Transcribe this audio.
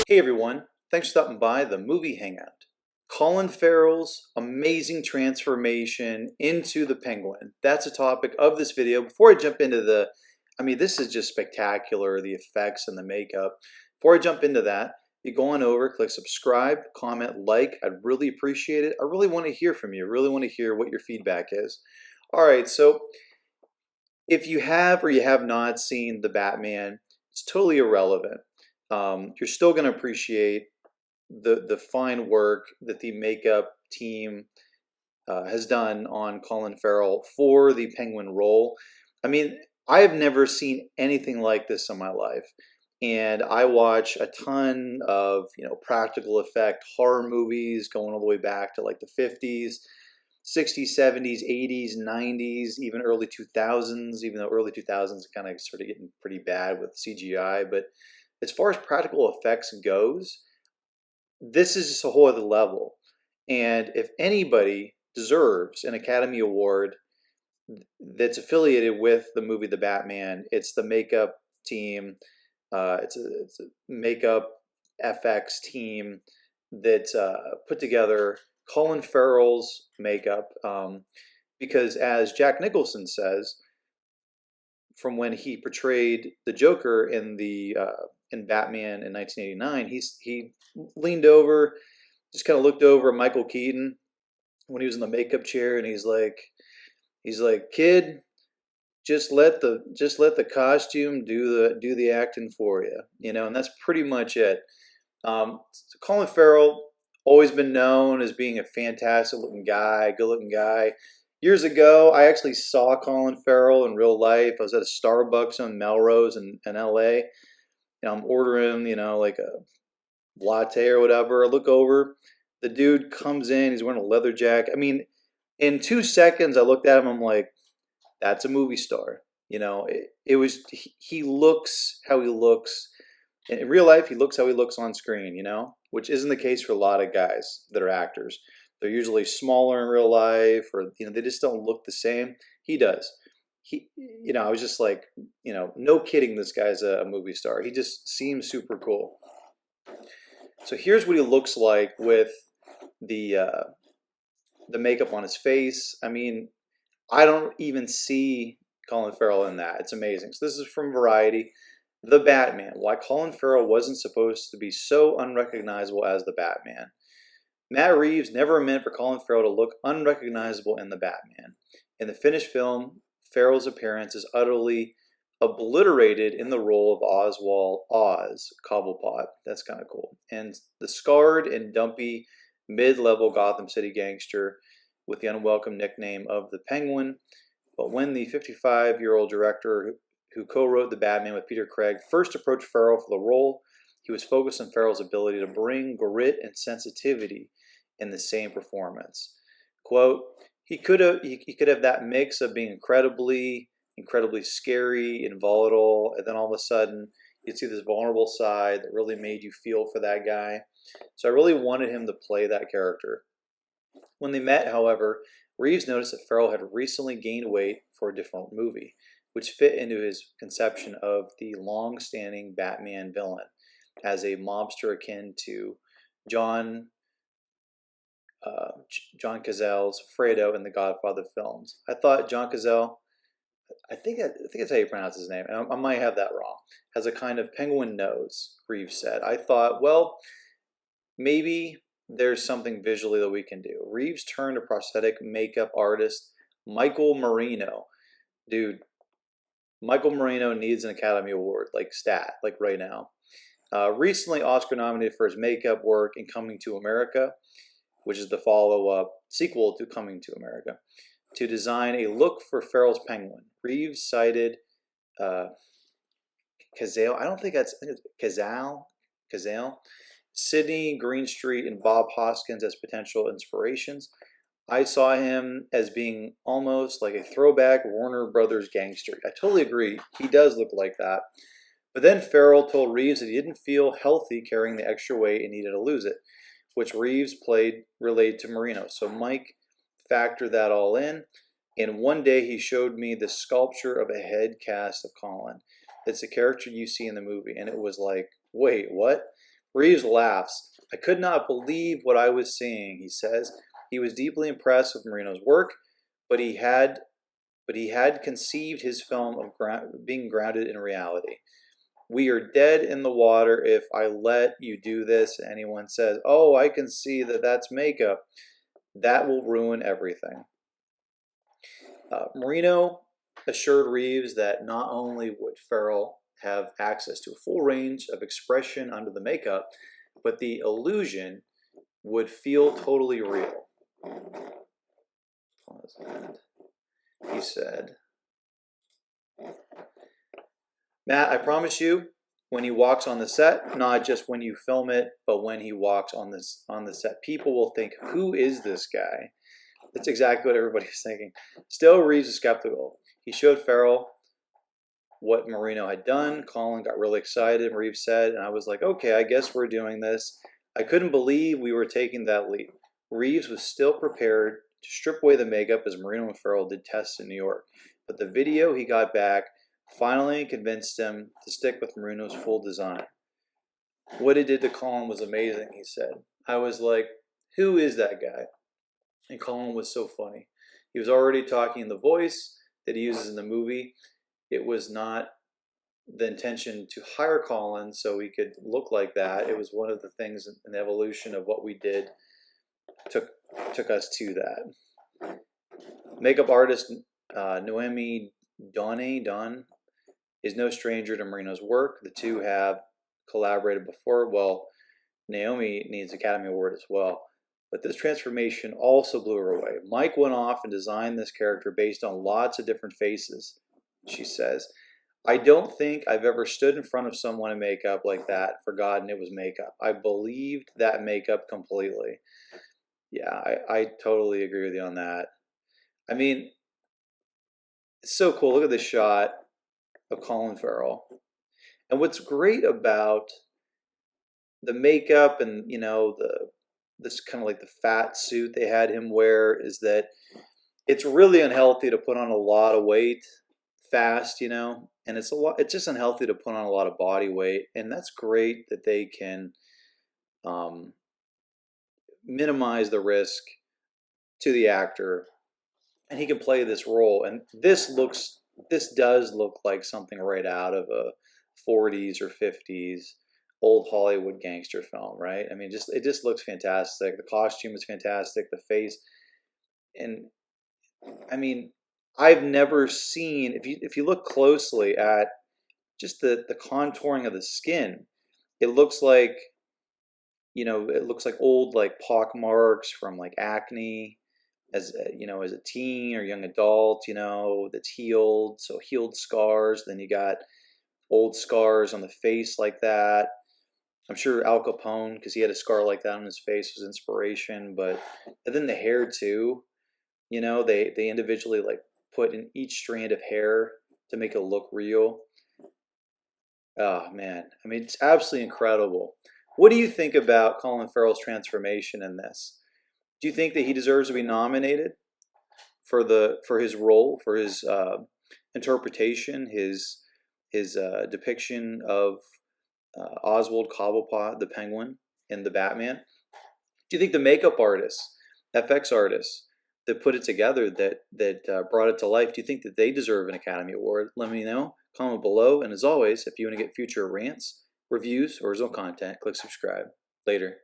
Hey everyone, thanks for stopping by the movie Hangout. Colin Farrell's amazing transformation into the Penguin. That's a topic of this video. Before I jump into this is just spectacular, the effects and the makeup. Before I jump into that, you go on over, click subscribe, comment, like. I'd really appreciate it. I really want to hear from you. I really want to hear what your feedback is. All right, so if you have or you have not seen The Batman, it's totally irrelevant. You're still going to appreciate the fine work that the makeup team has done on Colin Farrell for the Penguin role. I mean, I have never seen anything like this in my life. And I watch a ton of, practical effect horror movies going all the way back to like the 50s, 60s, 70s, 80s, 90s, even early 2000s, even though early 2000s kind of started getting pretty bad with CGI. But as far as practical effects goes, this is just a whole other level. And if anybody deserves an Academy Award that's affiliated with the movie The Batman, it's the makeup team. It's a makeup FX team that put together Colin Farrell's makeup. Because as Jack Nicholson says, from when he portrayed the Joker in Batman in 1989, he leaned over, just kind of looked over at Michael Keaton when he was in the makeup chair, and he's like, kid, just let the costume do the acting for you, and that's pretty much it. Colin Farrell, always been known as being a fantastic looking guy, good looking guy. Years ago, I actually saw Colin Farrell in real life. I was at a Starbucks on Melrose in LA. I'm ordering, like a latte or whatever. I look over, the dude comes in, he's wearing a leather jacket. I mean, in 2 seconds, I looked at him, I'm like, that's a movie star. He looks how he looks. In real life, he looks how he looks on screen, which isn't the case for a lot of guys that are actors. They're usually smaller in real life, or, they just don't look the same. He does. I was just like, no kidding, this guy's a movie star. He just seems super cool. So here's what he looks like with the makeup on his face. I mean, I don't even see Colin Farrell in that. It's amazing. So this is from Variety. The Batman. Why Colin Farrell wasn't supposed to be so unrecognizable as the Batman. Matt Reeves never meant for Colin Farrell to look unrecognizable in the Batman. In the finished film, Farrell's appearance is utterly obliterated in the role of Oswald Oz Cobblepot. That's kind of cool. And the scarred and dumpy mid-level Gotham City gangster with the unwelcome nickname of the Penguin. But when the 55-year-old director who co-wrote The Batman with Peter Craig first approached Farrell for the role, he was focused on Farrell's ability to bring grit and sensitivity in the same performance. Quote, he could have that mix of being incredibly scary and volatile, and then all of a sudden you'd see this vulnerable side that really made you feel for that guy. So I really wanted him to play that character. When they met, however, Reeves noticed that Farrell had recently gained weight for a different movie, which fit into his conception of the long-standing Batman villain as a mobster akin to John Cazale's Fredo in the Godfather films. I thought John Cazale, I think that's how you pronounce his name, and I might have that wrong, has a kind of penguin nose, Reeves said. I thought, well, maybe there's something visually that we can do. Reeves turned to prosthetic makeup artist Michael Marino. Dude, Michael Marino needs an Academy Award, like right now. Recently Oscar nominated for his makeup work in Coming to America, which is the follow-up sequel to Coming to America, to design a look for Farrell's Penguin. Reeves cited Cazale, I think it's Cazale, Sidney Greenstreet, and Bob Hoskins as potential inspirations. I saw him as being almost like a throwback Warner Brothers gangster. I totally agree. He does look like that. But then Farrell told Reeves that he didn't feel healthy carrying the extra weight and needed to lose it, which Reeves relayed to Marino. So Mike factored that all in, and one day he showed me the sculpture of a head cast of Colin. It's the character you see in the movie, and it was like, wait, what? Reeves laughs. I could not believe what I was seeing, he says. He was deeply impressed with Marino's work, but he had conceived his film of being grounded in reality. We are dead in the water if I let you do this. Anyone says, oh, I can see that that's makeup. That will ruin everything. Marino assured Reeves that not only would Farrell have access to a full range of expression under the makeup, but the illusion would feel totally real. Pause that. He said, Matt, I promise you, when he walks on the set, not just when you film it, but when he walks on the set, people will think, who is this guy? That's exactly what everybody's thinking. Still, Reeves is skeptical. He showed Farrell what Marino had done. Colin got really excited, Reeves said, and I was like, okay, I guess we're doing this. I couldn't believe we were taking that leap. Reeves was still prepared to strip away the makeup as Marino and Farrell did tests in New York. But the video he got back finally convinced him to stick with Marino's full design. What it did to Colin was amazing, he said. I was like, who is that guy? And Colin was so funny. He was already talking in the voice that he uses in the movie. It was not the intention to hire Colin so he could look like that. It was one of the things in the evolution of what we did took us to that. Makeup artist Noemi Dunn is no stranger to Marino's work. The two have collaborated before. Well, Naomi needs an Academy Award as well. But this transformation also blew her away. Mike went off and designed this character based on lots of different faces, she says. I don't think I've ever stood in front of someone in makeup like that, forgotten it was makeup. I believed that makeup completely. Yeah, I totally agree with you on that. I mean, it's so cool. Look at this shot of Colin Farrell. And what's great about the makeup and, you know, this kind of like the fat suit they had him wear is that it's really unhealthy to put on a lot of weight fast, you know, and it's just unhealthy to put on a lot of body weight. And that's great that they can minimize the risk to the actor and he can play this role. And this does look like something right out of a 40s or 50s old Hollywood gangster film, right? I mean, it just looks fantastic. The costume is fantastic, the face. And I mean, I've never seen, if you look closely at just the contouring of the skin, it looks like, you know, it looks like old like pock marks from like acne as you know, as a teen or young adult, you know, that's healed. So healed scars. Then you got old scars on the face like that. I'm sure Al Capone, because he had a scar like that on his face, was inspiration. But and then the hair too, you know, they individually like put in each strand of hair to make it look real. Oh man, I mean, it's absolutely incredible. What do you think about Colin Farrell's transformation in this? Do you think that he deserves to be nominated for his role, for his interpretation, his depiction of Oswald Cobblepot, the Penguin, in the Batman? Do you think the makeup artists, FX artists that put it together, that brought it to life, do you think that they deserve an Academy Award? Let me know. Comment below. And as always, if you want to get future rants, reviews, or original content, click subscribe. Later.